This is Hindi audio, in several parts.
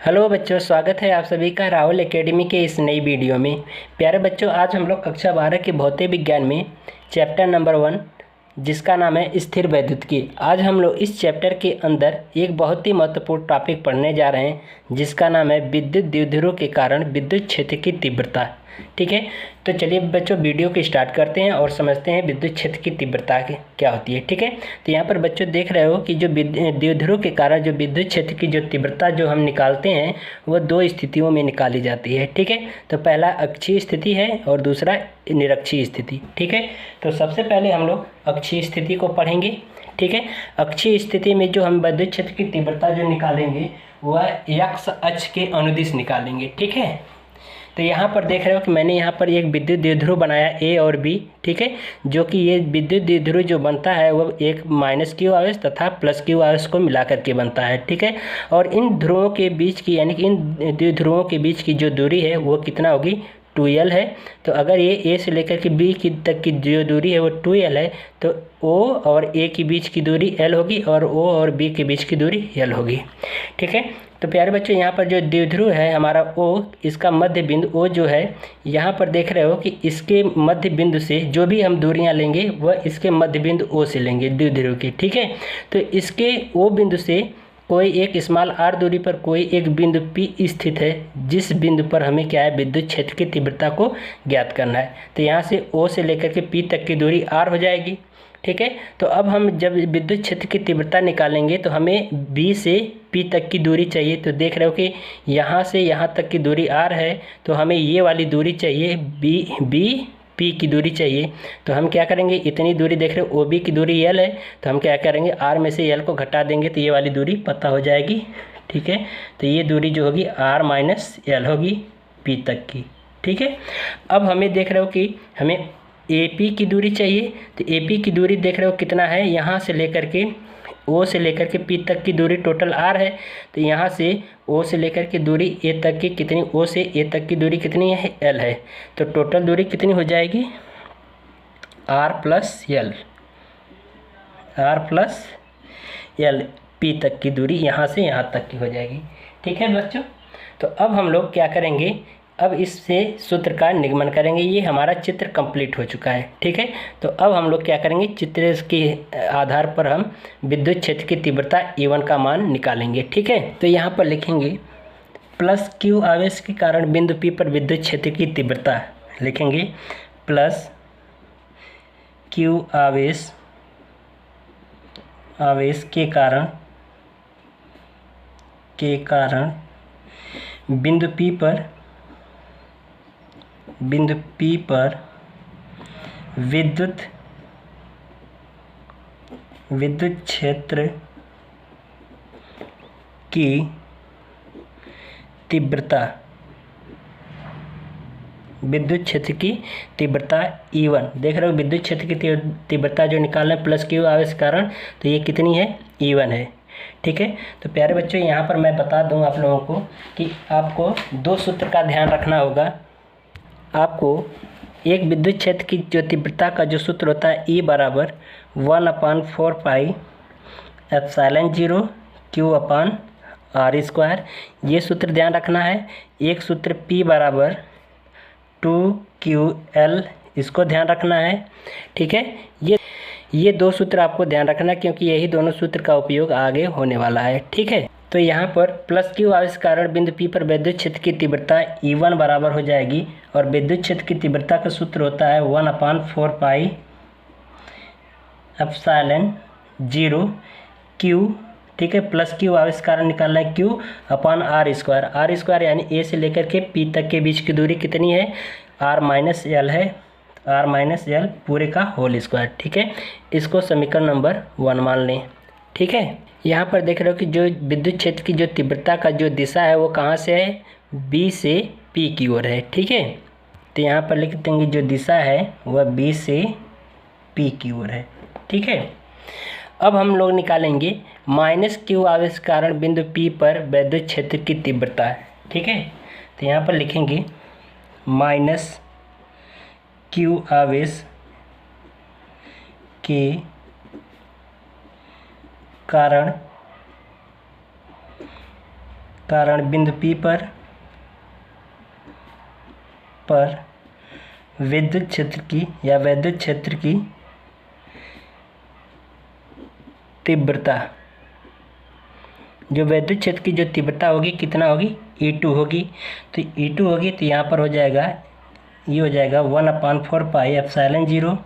हेलो बच्चों, स्वागत है आप सभी का राहुल एकेडमी के इस नई वीडियो में। प्यारे बच्चों, आज हम लोग कक्षा 12 के भौतिक विज्ञान में चैप्टर नंबर 1 जिसका नाम है स्थिर वैद्युतिकी। आज हम लोग इस चैप्टर के अंदर एक बहुत ही महत्वपूर्ण टॉपिक पढ़ने जा रहे हैं जिसका नाम है विद्युत द्विध्रुव के कारण विद्युत क्षेत्र की तीव्रता। ठीक है, तो चलिए बच्चों वीडियो को स्टार्ट करते हैं और समझते हैं विद्युत क्षेत्र की तीव्रता क्या होती है। ठीक है, तो यहाँ पर बच्चों देख रहे हो कि जो द्विध्रुव के कारण जो विद्युत क्षेत्र की जो तीव्रता जो हम निकालते हैं वो दो स्थितियों में निकाली जाती है। ठीक है, तो पहला अक्षीय स्थिति है और दूसरा निरक्षीय स्थिति। ठीक है, तो सबसे पहले हम लोग अक्षीय स्थिति को पढ़ेंगे। ठीक है, अक्षीय स्थिति में जो हम विद्युत क्षेत्र की तीव्रता जो निकालेंगे वह x अक्ष के अनुदिश निकालेंगे। ठीक है, तो यहाँ पर देख रहे हो कि मैंने यहाँ पर एक विद्युत द्विध्रुव बनाया A और B। ठीक है, जो कि ये विद्युत द्विध्रुव जो बनता है वो एक -q आवेश तथा +q आवेश को मिला करके बनता है। ठीक है, और इन ध्रुवों के बीच की यानी कि इन द्विध्रुवों के बीच की जो दूरी है वो कितना होगी, 2l है। तो अगर ये A से लेकर के B की तक की जो दूरी है वो 2l है तो O और A के बीच की दूरी l होगी और O और B के बीच की दूरी l होगी। ठीक है, तो प्यारे बच्चों यहाँ पर जो द्विध्रुव है हमारा O, इसका मध्य बिंदु O जो है यहाँ पर देख रहे हो कि इसके मध्य बिंदु से जो भी हम दूरियाँ लेंगे वह इसके मध्य बिंदु O से लेंगे द्विध्रुव की। ठीक है, तो इसके O बिंदु से कोई एक स्मॉल r दूरी पर कोई एक बिंदु P स्थित है जिस बिंदु पर हमें क्या है विद्युत क्षेत्र की तीव्रता को ज्ञात करना है। तो यहाँ से O से लेकर के P तक की दूरी r हो जाएगी। ठीक है, तो अब हम जब विद्युत क्षेत्र की तीव्रता निकालेंगे तो हमें B से P तक की दूरी चाहिए। तो देख रहे हो कि यहाँ से यहाँ तक की दूरी r है तो हमें ये वाली दूरी चाहिए, B P की दूरी चाहिए। तो हम क्या करेंगे, इतनी दूरी देख रहे हो OB की दूरी l है तो हम क्या करेंगे r में से l को घटा देंगे तो ये वाली दूरी पता हो जाएगी। ठीक है, तो ये दूरी जो होगी r - l होगी P तक की। ठीक है, अब हमें देख रहे हो कि हमें AP की दूरी चाहिए। तो AP की दूरी देख रहे हो कितना है, यहाँ से लेकर के O से लेकर के P तक की दूरी टोटल r है। तो यहाँ से O से लेकर के दूरी A तक की कितनी, O से A तक की दूरी कितनी है, l है। तो टोटल दूरी कितनी हो जाएगी, r प्लस l P तक की दूरी यहाँ से यहाँ तक की हो जाएगी। ठीक है बच्चों, तो अब हम लोग क्या करेंगे, अब इससे सूत्र का निगमन करेंगे। ये हमारा चित्र कंप्लीट हो चुका है। ठीक है, तो अब हम लोग क्या करेंगे, चित्र के आधार पर हम विद्युत क्षेत्र की तीव्रता E1 का मान निकालेंगे। ठीक है, तो यहाँ पर लिखेंगे +q आवेश के कारण बिंदु P पर विद्युत क्षेत्र की तीव्रता, लिखेंगे +q आवेश के कारण बिंदु P पर विद्युत क्षेत्र की तीव्रता E1 देख रहे हो, विद्युत क्षेत्र की तीव्रता जो निकालना है +q आवेश के कारण, तो ये कितनी है, E1 है। ठीक है, तो प्यारे बच्चों यहाँ पर मैं बता दूँ आप लोगों को कि आपको दो सूत्र का ध्यान रखना होगा। आपको एक विद्युत क्षेत्र की जो तीव्रता का जो सूत्र होता है E बराबर 1/4 पाई एप्सिलॉन 0 Q/r², ये सूत्र ध्यान रखना है। एक सूत्र P बराबर 2QL, इसको ध्यान रखना है। ठीक है, ये दो सूत्र आपको ध्यान रखना क्योंकि यही दोनों सूत्र का उपयोग आगे होने वाला है। ठीक है, तो यहाँ पर +q आवेश कारण बिंदु P पर विद्युत क्षेत्र की तीव्रता E1 बराबर हो जाएगी और विद्युत क्षेत्र की तीव्रता का सूत्र होता है 1/4 पाई एप्सिलॉन 0 Q। ठीक है, +q आवेश कारण निकालना है Q/r², यानी A से लेकर के P तक के बीच की दूरी कितनी है, r - l है, r - l पूरे का होल स्क्वायर। ठीक है, इसको समीकरण नंबर 1 मान लें। ठीक है, यहाँ पर देख रहे हो कि जो विद्युत क्षेत्र की जो तीव्रता का जो दिशा है वो कहाँ से है, B से P की ओर है। ठीक है, तो यहाँ पर लिख देंगे जो दिशा है वह B से P की ओर है। ठीक है, अब हम लोग निकालेंगे -q आवेश कारण बिंदु P पर विद्युत क्षेत्र की तीव्रता। ठीक है, तो यहाँ पर लिखेंगे -q आवेश के कारण कारण बिंदु P पर विद्युत क्षेत्र की या वैद्युत क्षेत्र की तीव्रता, जो वैद्युत क्षेत्र की जो तीव्रता होगी कितना होगी, E2 होगी। तो E2 होगी तो यहाँ पर हो जाएगा, ये हो जाएगा 1/4 पाई एप्सिलॉन 0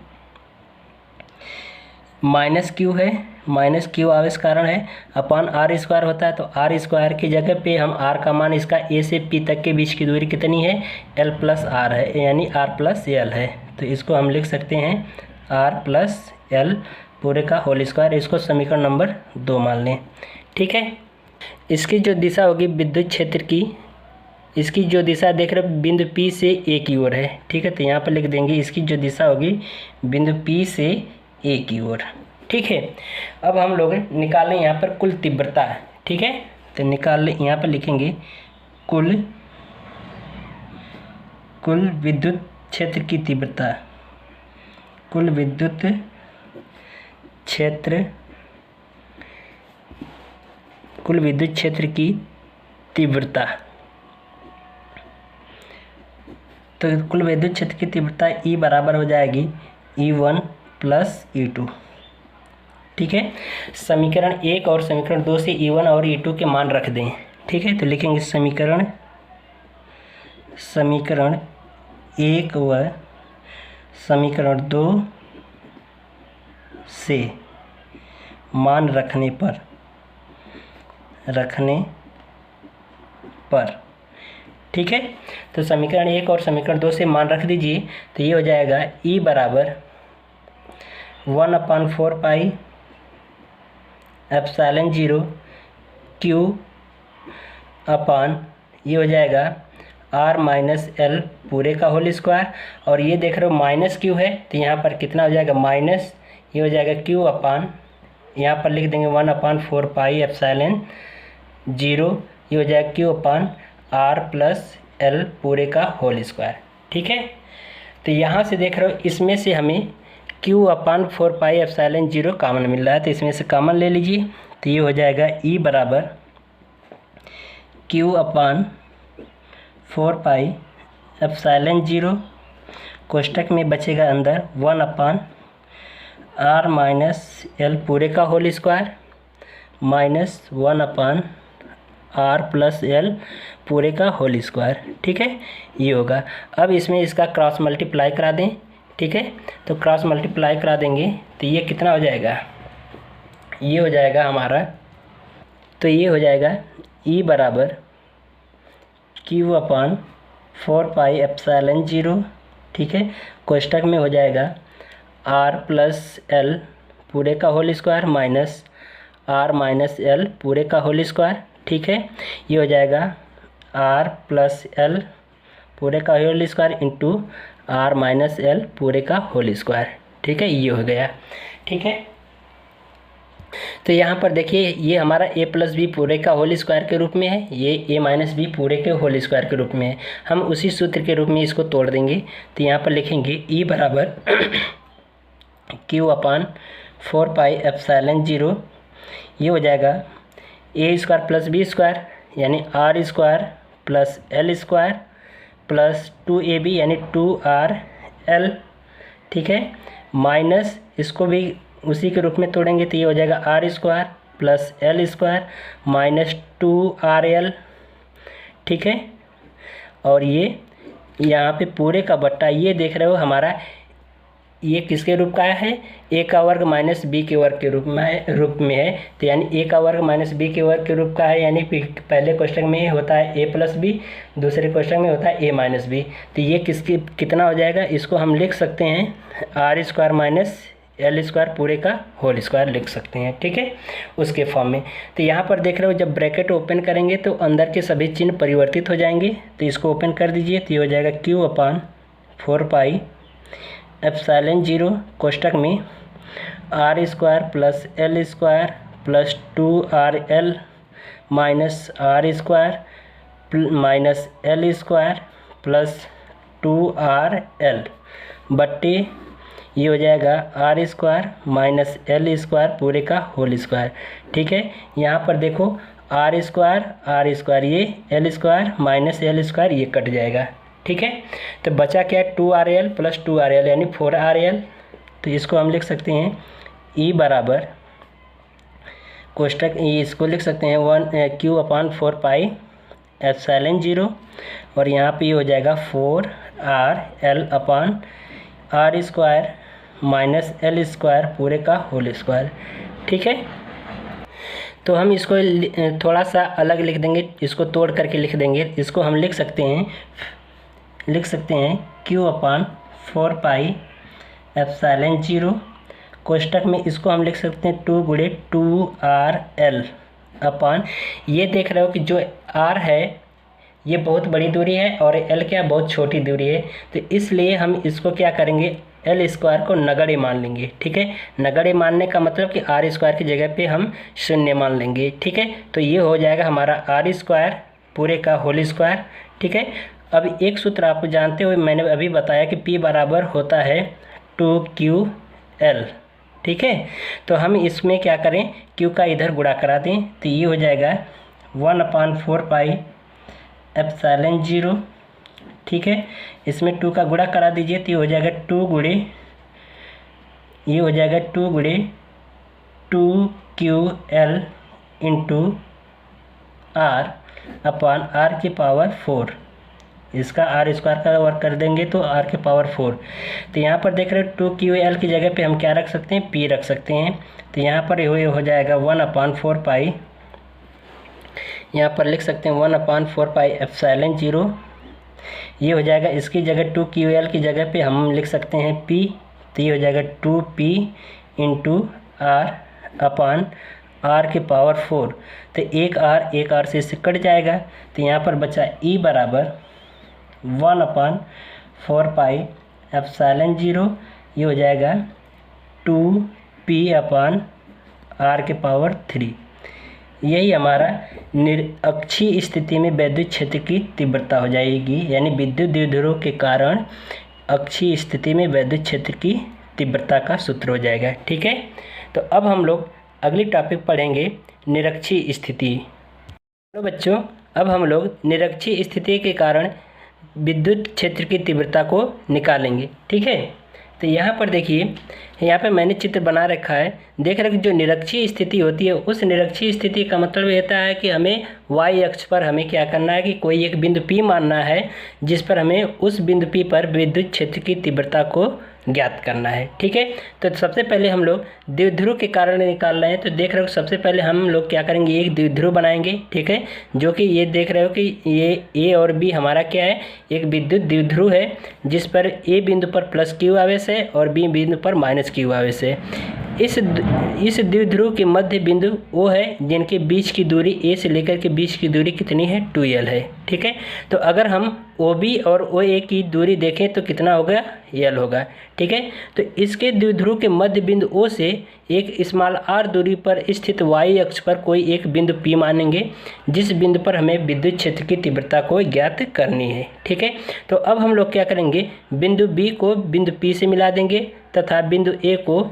माइनस क्यू है, माइनस क्यू आवेश कारण है, अपॉन आर स्क्वायर होता है। तो आर स्क्वायर की जगह पे हम आर का मान, इसका ए से पी तक के बीच की दूरी कितनी है, एल प्लस आर है, यानी आर प्लस एल है। तो इसको हम लिख सकते हैं आर प्लस एल पूरे का होल स्क्वायर। इसको समीकरण नंबर 2 मान लें। ठीक है, इसकी जो दिशा होगी विद्युत क्षेत्र की, इसकी जो दिशा देख रहे हो बिंदु P से A की ओर है। ठीक है, तो यहाँ पर लिख देंगे इसकी जो दिशा होगी बिंदु P से A की ओर। ठीक है, अब हम लोग निकाल लें यहाँ पर कुल तीव्रता। ठीक है, तो निकाल लें, यहाँ पर लिखेंगे कुल विद्युत क्षेत्र की तीव्रता, कुल विद्युत क्षेत्र की तीव्रता। तो कुल विद्युत क्षेत्र की तीव्रता E बराबर हो जाएगी E1 प्लस E2। ठीक है, समीकरण 1 और समीकरण 2 से E1 और E2 के मान रख दें। ठीक है, तो लिखेंगे समीकरण 1 व समीकरण 2 से मान रखने पर ठीक है, तो समीकरण 1 और समीकरण 2 से मान रख दीजिए। तो ये हो जाएगा E बराबर 1/4 पाई एप्सिलॉन 0 क्यू अपान, ये हो जाएगा आर माइनस एल पूरे का होल स्क्वायर। और ये देख रहे हो माइनस क्यू है, तो यहाँ पर कितना हो जाएगा माइनस, ये हो जाएगा क्यू अपान, यहाँ पर लिख देंगे 1/4 पाई एप्सिलॉन 0, ये हो जाएगा Q upon R plus L पूरे का होल स्क्वायर। ठीक है, तो यहाँ से देख रहे हो इसमें से हमें Q/4 पाई एप्सिलॉन 0 कॉमन मिल रहा है, तो इसमें से कॉमन ले लीजिए। तो ये हो जाएगा E बराबर Q/4 पाई एप्सिलॉन 0, कोष्टक में बचेगा अंदर 1/r माइनस एल पूरे का whole square minus 1/r plus L पूरे का होल स्क्वायर। ठीक है, ये होगा। अब इसमें इसका क्रॉस मल्टीप्लाई करा दें। ठीक है, तो क्रॉस मल्टीप्लाई करा देंगे तो ये कितना हो जाएगा, ये हो जाएगा हमारा, तो ये हो जाएगा E बराबर Q/4 पाई एप्सिलॉन 0। ठीक है, कोष्टक में हो जाएगा R प्लस L पूरे का whole square minus R minus L पूरे का होल स्क्वायर। ठीक है, ये हो जाएगा R प्लस L पूरे का whole square into R minus L पूरे का होल स्क्वायर। ठीक है, ये हो गया। ठीक है, तो यहाँ पर देखिए ये हमारा a प्लस बी पूरे का होल स्क्वायर के रूप में है, ये a माइनस बी पूरे के होल स्क्वायर के रूप में है। हम उसी सूत्र के रूप में इसको तोड़ देंगे। तो यहाँ पर लिखेंगे E बराबर Q/4 पाई एप्सिलॉन 0, ये हो जाएगा a square plus B square यानी R square plus L square plus 2ab यानी 2RL। ठीक है, माइनस इसको भी उसी के रूप में तोड़ेंगे तो ये हो जाएगा R square plus L square minus 2RL। ठीक है, और ये यहाँ पे पूरे का बट्टा, ये देख रहे हो हमारा ये किसके रूप का है, a का वर्ग माइनस बी के वर्ग के रूप में है। तो यानी a का वर्ग माइनस बी के वर्ग के रूप का है, यानी पहले क्वेश्चन में होता है a प्लस बी, दूसरे क्वेश्चन में होता है a माइनस बी। तो ये कितना हो जाएगा, इसको हम लिख सकते हैं R square minus L square पूरे का होल स्क्वायर लिख सकते हैं। ठीक है, उसके फॉर्म में। तो यहाँ पर देख रहे हो जब ब्रैकेट ओपन करेंगे तो अंदर के सभी चिन्ह परिवर्तित हो जाएंगे। तो इसको ओपन कर दीजिए, तो ये हो जाएगा Q/4 पाई एप्सिलॉन 0 कोष्टक में R square plus L square plus 2RL minus R square minus L square plus 2RL बट्टे ये हो जाएगा R square minus L square पूरे का होल स्क्वायर। ठीक है, यहाँ पर देखो R² ये L² माइनस L² ये कट जाएगा। ठीक है, तो बचा क्या है 2RL प्लस 2RL यानी 4RL। तो इसको हम लिख सकते हैं E बराबर कोष्टक इसको लिख सकते हैं 1Q/4 पाई ε0 और यहाँ पे ये हो जाएगा 4RL/R² माइनस L² पूरे का होल स्क्वायर। ठीक है, तो हम इसको थोड़ा सा अलग लिख देंगे, इसको तोड़ करके लिख देंगे। इसको हम लिख सकते हैं Q/4 पाई ε0 कोष्टक में इसको हम लिख सकते हैं 2 गुणे 2RL अपान, ये देख रहे हो कि जो R है ये बहुत बड़ी दूरी है और L क्या बहुत छोटी दूरी है, तो इसलिए हम इसको क्या करेंगे L² को नगण्य मान लेंगे। ठीक है, नगण्य मानने का मतलब कि R² की जगह पे हम 0 मान लेंगे। ठीक है, तो ये हो जाएगा हमारा R² पूरे का होल स्क्वायर। ठीक है, अब एक सूत्र आप जानते हो, मैंने अभी बताया कि P बराबर होता है 2QL। ठीक है, तो हम इसमें क्या करें Q का इधर गुणा करा दें, तो ये हो जाएगा 1/4 पाई ε0। ठीक है, इसमें 2 का गुणा करा दीजिए तो ये हो जाएगा 2 गुणे 2QL इंटू R अपान R की पावर 4। इसका R² का वर्क कर देंगे तो R की पावर 4। तो यहाँ पर देख रहे हो 2QL की जगह पे हम क्या रख सकते हैं, P रख सकते हैं। तो यहाँ पर ये हो जाएगा 1/4 पाई, यहाँ पर लिख सकते हैं 1/4 पाई ε0। ये हो जाएगा, इसकी जगह 2QL की जगह पे हम लिख सकते हैं P, तो ये हो जाएगा 2P इंटू R अपान R की पावर 4। तो एक R से इससे कट जाएगा, तो यहाँ पर बचा E बराबर 1/4 पाई ε0, ये हो जाएगा 2P अपान R के पावर 3। यही हमारा निरअक्षीय स्थिति में विद्युत क्षेत्र की तीव्रता हो जाएगी, यानी विद्युत द्विध्रुव के कारण अक्षीय स्थिति में विद्युत क्षेत्र की तीव्रता का सूत्र हो जाएगा। ठीक है, तो अब हम लोग अगली टॉपिक पढ़ेंगे निरक्षीय स्थिति। तो बच्चों, अब हम लोग निरक्षीय स्थिति के कारण विद्युत क्षेत्र की तीव्रता को निकालेंगे। ठीक है, तो यहाँ पर देखिए, यहाँ पे मैंने चित्र बना रखा है। देख रहे हैं कि जो निरक्षीय स्थिति होती है, उस निरक्षीय स्थिति का मतलब ये होता है कि हमें y अक्ष पर हमें क्या करना है कि कोई एक बिंदु P मानना है, जिस पर हमें उस बिंदु P पर विद्युत क्षेत्र की तीव्रता को ज्ञात करना है। ठीक है, तो सबसे पहले हम लोग द्विध्रुव के कारण निकाल रहे हैं। तो देख रहे हो सबसे पहले हम लोग क्या करेंगे, एक द्विध्रुव बनाएंगे। ठीक है, जो कि ये देख रहे हो कि ये A और B हमारा क्या है, एक विद्युत द्विध्रुव है, जिस पर A बिंदु पर +Q आवेश है और B बिंदु पर -Q आवेश है। इस द्विध्रुव के मध्य बिंदु O है, जिनके बीच की दूरी A से लेकर के बीच की दूरी कितनी है, 2L है। ठीक है, तो अगर हम OB और OA की दूरी देखें तो कितना होगा, L होगा। ठीक है, तो इसके द्विध्रुव के मध्य बिंदु O से एक r दूरी पर स्थित y अक्ष पर कोई एक बिंदु P मानेंगे, जिस बिंदु पर हमें विद्युत क्षेत्र की तीव्रता को ज्ञात करनी है। ठीक है, तो अब हम लोग क्या करेंगे, बिंदु B को बिंदु P से मिला देंगे तथा बिंदु A को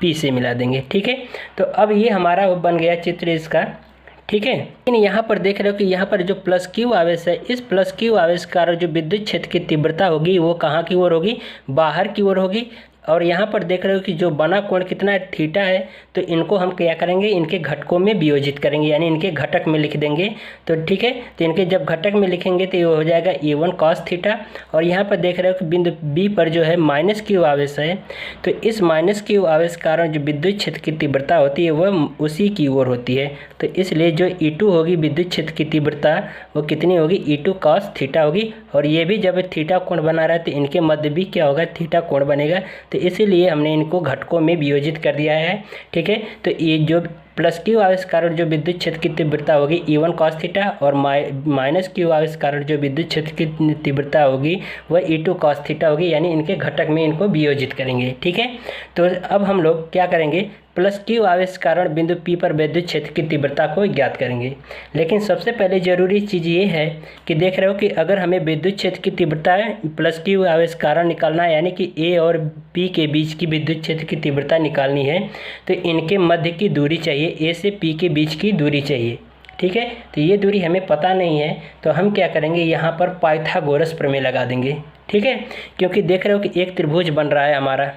P से मिला देंगे। ठीक है, तो अब ये हमारा बन गया चित्र इसका। ठीक है, लेकिन यहाँ पर देख रहे हो कि यहाँ पर जो +Q आवेश है, इस +Q आवेश का जो विद्युत क्षेत्र की तीव्रता होगी वो कहाँ की ओर होगी, बाहर की ओर होगी। और यहाँ पर देख रहे हो कि जो बना कोण कितना थीटा है, तो इनको हम क्या करेंगे, इनके घटकों में वियोजित करेंगे, यानी इनके घटक में लिख देंगे। तो ठीक है, तो इनके जब घटक में लिखेंगे तो ये हो जाएगा A1 cos थीटा। और यहाँ पर देख रहे हो कि बिंदु B पर जो है -Q आवेश है, तो इस -Q आवेश कारण जो विद्युत क्षेत्र की तीव्रता होती है वह उसी की ओर होती है। तो इसलिए जो E2 होगी विद्युत क्षेत्र की तीव्रता, वो कितनी होगी, E2 cos थीटा होगी। और ये भी जब थीटा कोण बना रहा है तो इनके मध्य भी क्या होगा, थीटा कोण बनेगा। तो इसीलिए हमने इनको घटकों में वियोजित कर दिया है। ठीक है, तो ये जो +Q आवेश कारण जो विद्युत क्षेत्र की तीव्रता होगी E1 cos थीटा, और -Q आवेश कारण जो विद्युत क्षेत्र की तीव्रता होगी वह E2 cos थीटा होगी, यानी इनके घटक में इनको वियोजित करेंगे। ठीक है, तो अब हम लोग क्या करेंगे, +Q आवेश कारण बिंदु P पर विद्युत क्षेत्र की तीव्रता को ज्ञात करेंगे। लेकिन सबसे पहले ज़रूरी चीज़ ये है कि देख रहे हो कि अगर हमें विद्युत क्षेत्र की तीव्रता +Q आवेश कारण निकालना है, यानी कि A और B के बीच की विद्युत क्षेत्र की तीव्रता निकालनी है, तो इनके मध्य की दूरी चाहिए, A से P के बीच की दूरी चाहिए। ठीक है। तो ये दूरी हमें पता नहीं है, तो हम क्या करेंगे, यहाँ पर पाइथागोरस प्रमेय लगा देंगे। ठीक है, क्योंकि देख रहे हो कि एक त्रिभुज बन रहा है हमारा,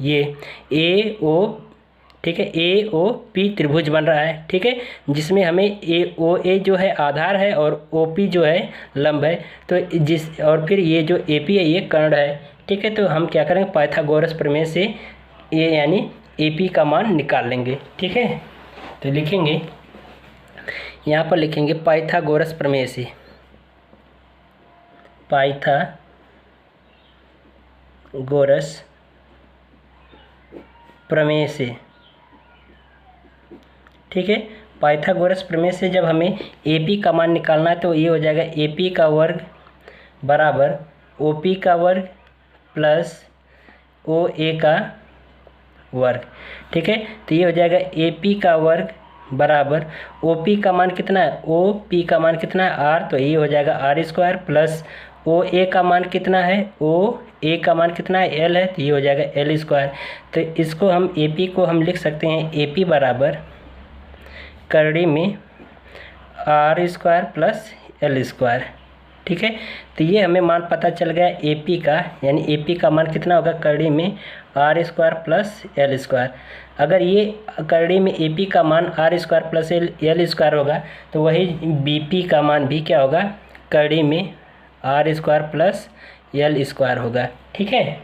ये ए ओ, ठीक है, ए ओ पी त्रिभुज बन रहा है। ठीक है, जिसमें हमें ए ओ ए जो है आधार है और ओ पी जो है लंब है, तो और फिर ये जो ए पी है ये कर्ण है। ठीक है, तो हम क्या करेंगे, पाइथागोरस प्रमेय से ए यानी ए पी का मान निकाल लेंगे। ठीक है, तो लिखेंगे, यहाँ पर लिखेंगे पाइथागोरस प्रमेय से, पाइथागोरस प्रमेय से। ठीक है, पाइथागोरस प्रमेय से जब हमें ए पी का मान निकालना है तो ये हो जाएगा ए पी का वर्ग बराबर ओ पी का वर्ग प्लस ओ ए का वर्ग। ठीक है, तो ये हो जाएगा ए पी का वर्ग बराबर ओ पी का मान कितना है, ओ पी का मान कितना है आर, तो ये हो जाएगा आर स्क्वायर प्लस ओ ए का मान कितना है, ओ ए का मान कितना है एल है, तो ये हो जाएगा एल स्क्वायर। तो इसको हम ए पी को हम लिख सकते हैं ए पी बराबर करड़ी में R square plus L square. ठीक है, तो ये हमें मान पता चल गया ए पी का, यानी ए पी का मान कितना होगा करड़ी में R square plus L square. अगर ये करड़ी में ए पी का मान R square plus L square होगा तो वही बी पी का मान भी क्या होगा, करड़ी में R square plus L square होगा। ठीक है,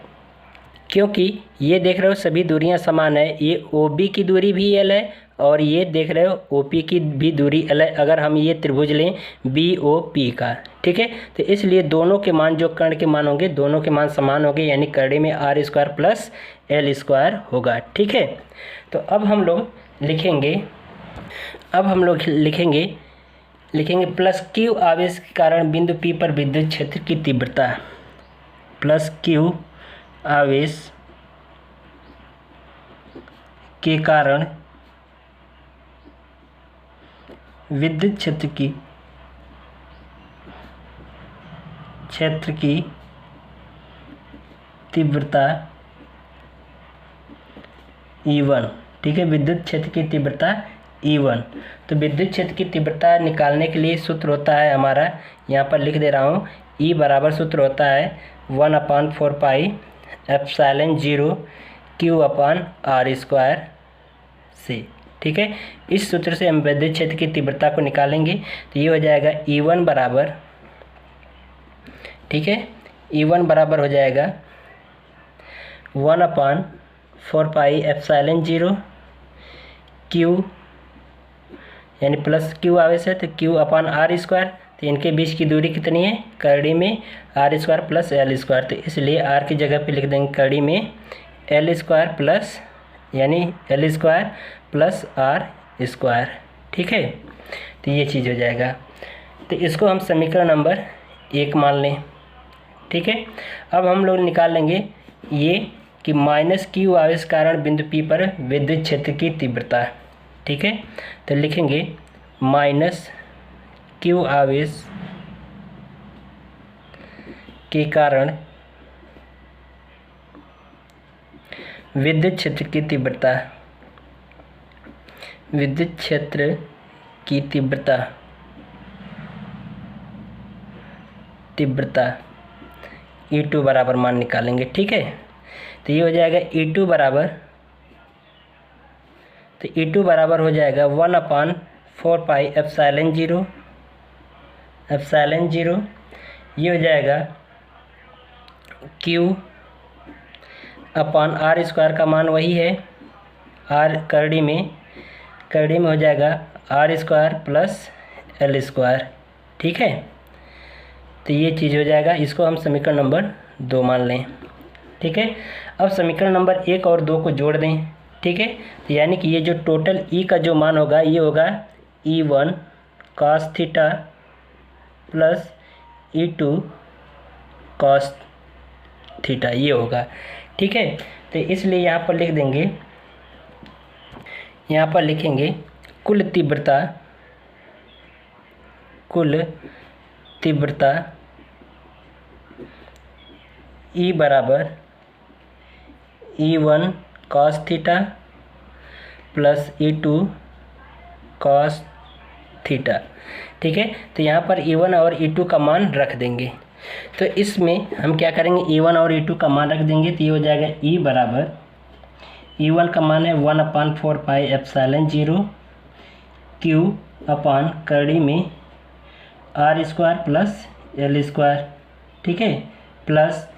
क्योंकि ये देख रहे हो सभी दूरियां समान है, ये ओ बी की दूरी भी एल है और ये देख रहे हो ओ पी की भी दूरी एल है, अगर हम ये त्रिभुज लें बी ओ पी का। ठीक है, तो इसलिए दोनों के मान जो कर्ण के मान होंगे दोनों के मान समान होंगे, यानी करड़ी में R square plus L square होगा। ठीक है, तो अब हम लोग लिखेंगे प्लस क्यू आवेश के कारण बिंदु पी पर विद्युत क्षेत्र की तीव्रता, प्लस क्यू आवेश के कारण विद्युत क्षेत्र की तीव्रता E1। ठीक है, विद्युत क्षेत्र की तीव्रता E1। तो विद्युत क्षेत्र की तीव्रता निकालने के लिए सूत्र होता है हमारा, यहाँ पर लिख दे रहा हूँ, E बराबर सूत्र होता है 1/4 pi epsilon 0 Q upon R square से। ठीक है, इस सूत्र से हम विद्युत क्षेत्र की तीव्रता को निकालेंगे, तो ये हो जाएगा E1 बराबर, ठीक है, E1 बराबर हो जाएगा 1/4 पाई एप्सिलॉन 0 Q, यानी प्लस Q आवेश है तो Q अपान आर स्क्वायर, तो इनके बीच की दूरी कितनी है, करड़ी में R square plus L square, तो इसलिए आर की जगह पे लिख देंगे करड़ी में एल स्क्वायर प्लस, यानी L square plus R square. ठीक है, तो ये चीज़ हो जाएगा, तो इसको हम समीकरण नंबर 1 मान लें। ठीक है, अब हम लोग निकाल लेंगे ये कि माइनस क्यू आवेश कारण बिंदु पी पर विद्युत क्षेत्र की तीव्रता। ठीक है, तो लिखेंगे माइनस क्यू आवेश के कारण विद्युत क्षेत्र की तीव्रता, विद्युत क्षेत्र की तीव्रता E2 बराबर मान निकालेंगे। ठीक है, तो ये हो जाएगा E2 बराबर, तो E2 बराबर हो जाएगा 1/4 पाई एप्सिलॉन 0, ये हो जाएगा Q अपान आर स्क्वायर का मान वही है, आर करड़ी में हो जाएगा R square plus L square. ठीक है, तो ये चीज़ हो जाएगा, इसको हम समीकरण नंबर 2 मान लें। ठीक है, अब समीकरण नंबर 1 और 2 को जोड़ दें। ठीक है, तो यानी कि ये जो टोटल E का जो मान होगा ये होगा E1 cos theta plus E2 cos theta, ये होगा। ठीक है, तो इसलिए यहाँ पर लिख देंगे, यहाँ पर लिखेंगे कुल तीव्रता E बराबर E1 cos theta plus E2 cos theta. ठीक है, तो यहाँ पर E1 और E2 का मान रख देंगे। तो इसमें हम क्या करेंगे, E1 और E2 का मान रख देंगे तो ये हो जाएगा E बराबर, E1 का मान है 1/4 पाई एप्सिलॉन 0 Q अपान कड़ी में R² प्लस L²। ठीक है, प्लस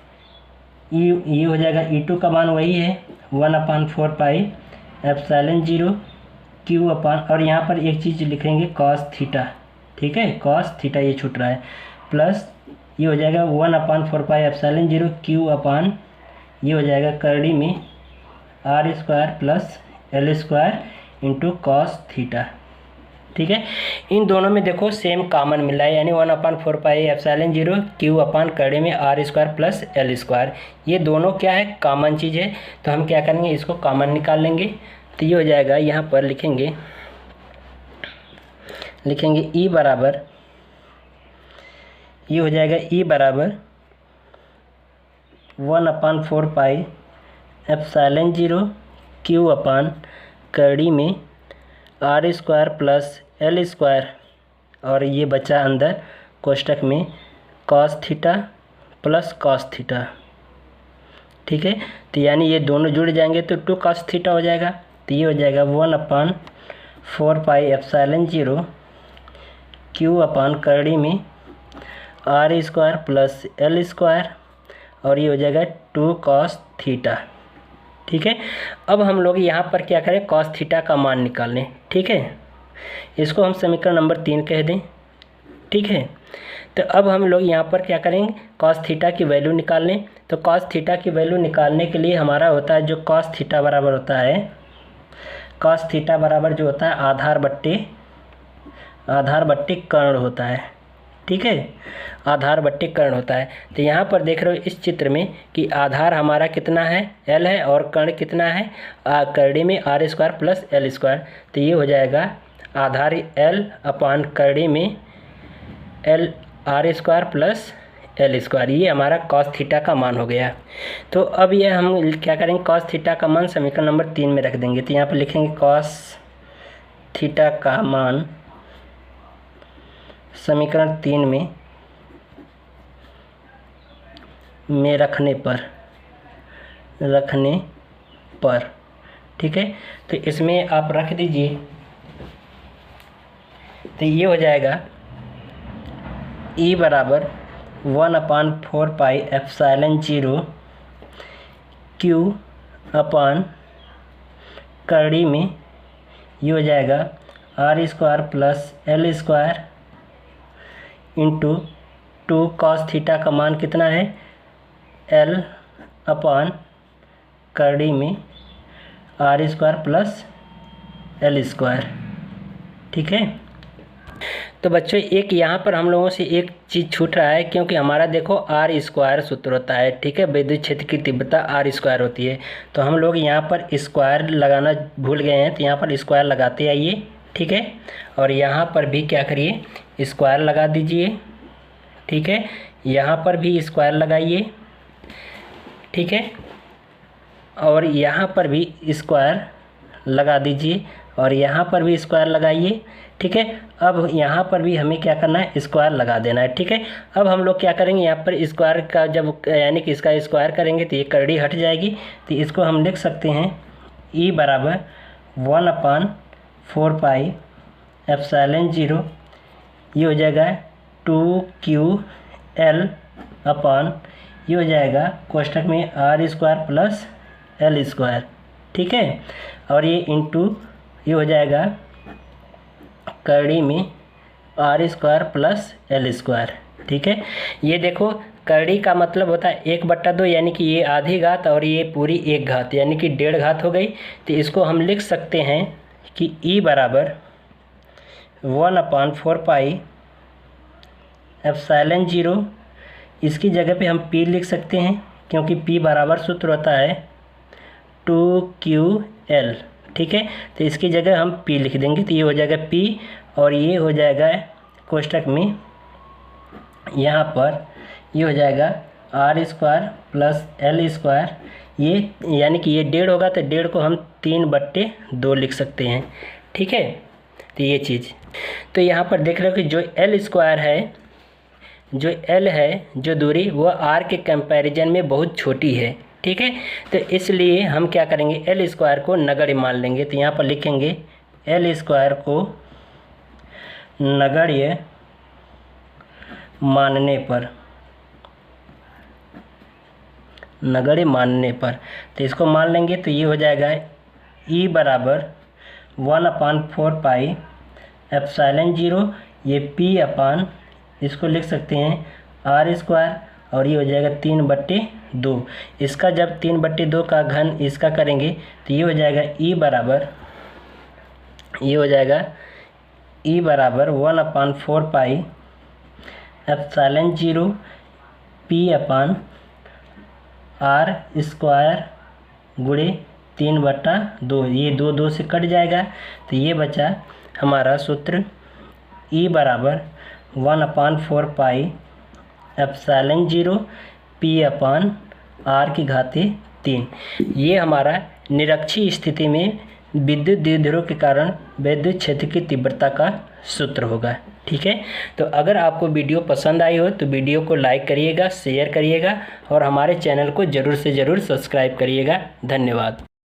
ये हो जाएगा E2 का मान वही है 1/4 पाई एप्सिलॉन 0 Q अपान, और यहाँ पर एक चीज़ लिखेंगे cos थीटा। ठीक है, cos थीटा ये छूट रहा है, प्लस ये हो जाएगा 1/4 पाई एप्सिलॉन 0 Q अपान, ये हो जाएगा कड़ी में R² plus L² into cos theta. ठीक है, इन दोनों में देखो सेम कॉमन मिला है, यानी 1/4 पाई एप्सिलॉन 0 Q अपान कड़ी में R² प्लस L²। ये दोनों क्या है, कॉमन चीज़ है, तो हम क्या करेंगे, इसको कॉमन निकाल लेंगे। तो ये हो जाएगा, यहाँ पर लिखेंगे E बराबर, ये हो जाएगा E बराबर 1/4 पाई एप्सिलॉन 0 Q अपान कड़ी में R² प्लस L², और ये बचा अंदर कोष्टक में cos theta plus cos theta. ठीक है, तो यानी ये दोनों जुड़ जाएंगे तो 2 cos थीटा हो जाएगा। तो ये हो जाएगा 1/4 पाई एप्सिलॉन 0 Q अपान कड़ी में R² प्लस L², और ये हो जाएगा 2 cos थीटा। ठीक है, अब हम लोग यहाँ पर क्या करें, cos थीटा का मान निकाल लें। ठीक है, इसको हम समीकरण नंबर 3 कह दें। ठीक है, तो अब हम लोग यहाँ पर क्या करेंगे, cos थीटा की वैल्यू निकाल लें। तो cos थीटा की वैल्यू निकालने के लिए हमारा होता है जो cos थीटा बराबर होता है, cos थीटा बराबर जो होता है आधार बट्टे कर्ण होता है। ठीक है, आधार बट्टे कर्ण होता है। तो यहाँ पर देख रहे हो इस चित्र में कि आधार हमारा कितना है, L है, और कर्ण कितना है, कड़ी में R² प्लस L²। तो ये हो जाएगा आधार L अपान कड़ी में R² प्लस L²। ये हमारा cos थीटा का मान हो गया। तो अब ये हम क्या करेंगे, cos थीटा का मान समीकरण नंबर 3 में रख देंगे। तो यहाँ पर लिखेंगे cos थीटा का मान समीकरण 3 में रखने पर ठीक है, तो इसमें आप रख दीजिए। तो ये हो जाएगा E बराबर 1/4 पाई एप्सिलॉन 0 Q अपान कड़ी में, ये हो जाएगा R² plus L² into 2 cos theta का मान कितना है, L अपान कड़ी में R² प्लस L²। ठीक है, तो बच्चों एक यहाँ पर हम लोगों से एक चीज़ छूट रहा है, क्योंकि हमारा देखो R² सूत्र होता है। ठीक है, विद्युत क्षेत्र की तीव्रता R² होती है, तो हम लोग यहाँ पर स्क्वायर लगाना भूल गए हैं, तो यहाँ पर स्क्वायर लगाते आइए। ठीक है, और यहाँ पर भी क्या करिए, स्क्वायर लगा दीजिए। ठीक है, यहाँ पर भी स्क्वायर लगाइए। ठीक है, और यहाँ पर भी स्क्वायर लगा दीजिए, और यहाँ पर भी स्क्वायर लगाइए। ठीक है, अब यहाँ पर भी हमें क्या करना है, स्क्वायर लगा देना है। ठीक है, अब हम लोग क्या करेंगे, यहाँ पर स्क्वायर का जब यानी कि इसका स्क्वायर करेंगे तो ये कड़ी हट जाएगी। तो इसको हम लिख सकते हैं E बराबर 1/4 पाई एप्सिलॉन 0, ये हो जाएगा 2QL अपान, ये हो जाएगा कोष्टक में R² प्लस L²। ठीक है, और ये इंटू ये हो जाएगा कड़ी में R² प्लस L²। ठीक है, ये देखो कड़ी का मतलब होता है 1/2, यानी कि ये आधी घात और ये पूरी 1 घात, यानी कि 1.5 घात हो गई। तो इसको हम लिख सकते हैं कि E बराबर 1/4 पाई एप्सिलॉन 0, इसकी जगह पे हम P लिख सकते हैं, क्योंकि P बराबर सूत्र होता है 2QL। ठीक है, तो इसकी जगह हम P लिख देंगे। तो ये हो जाएगा P, और ये हो जाएगा कोष्टक में यहाँ पर ये हो जाएगा R² प्लस L²। ये यानी कि ये 1.5 होगा, तो 1.5 को हम 3/2 लिख सकते हैं। ठीक है, तो ये चीज़, तो यहाँ पर देख रहे हो कि जो एल स्क्वायर है, जो एल है जो दूरी, वो आर के कंपैरिजन में बहुत छोटी है। ठीक है, तो इसलिए हम क्या करेंगे, एल स्क्वायर को नगण्य मान लेंगे। तो यहाँ पर लिखेंगे एल स्क्वायर को नगण्य मानने पर, नगण्य मानने पर, तो इसको मान लेंगे तो ये हो जाएगा ई बराबर 1/4 पाई एप्सिलॉन 0, ये पी अपान, इसको लिख सकते हैं आर स्क्वायर, और ये हो जाएगा 3/2। इसका जब 3/2 का घन इसका करेंगे तो ये हो जाएगा ई बराबर, ये हो जाएगा ई बराबर 1/4 pi epsilon 0 P upon R square गुणे 3/2, ये 2 से कट जाएगा, तो ये बचा हमारा सूत्र ई बराबर 1/4 pi epsilon 0 P upon R की घाते 3। ये हमारा निरक्षीय स्थिति में विद्युत द्विध्रुव के कारण विद्युत क्षेत्र की तीव्रता का सूत्र होगा। ठीक है, तो अगर आपको वीडियो पसंद आई हो तो वीडियो को लाइक करिएगा, शेयर करिएगा और हमारे चैनल को ज़रूर से ज़रूर सब्सक्राइब करिएगा। धन्यवाद।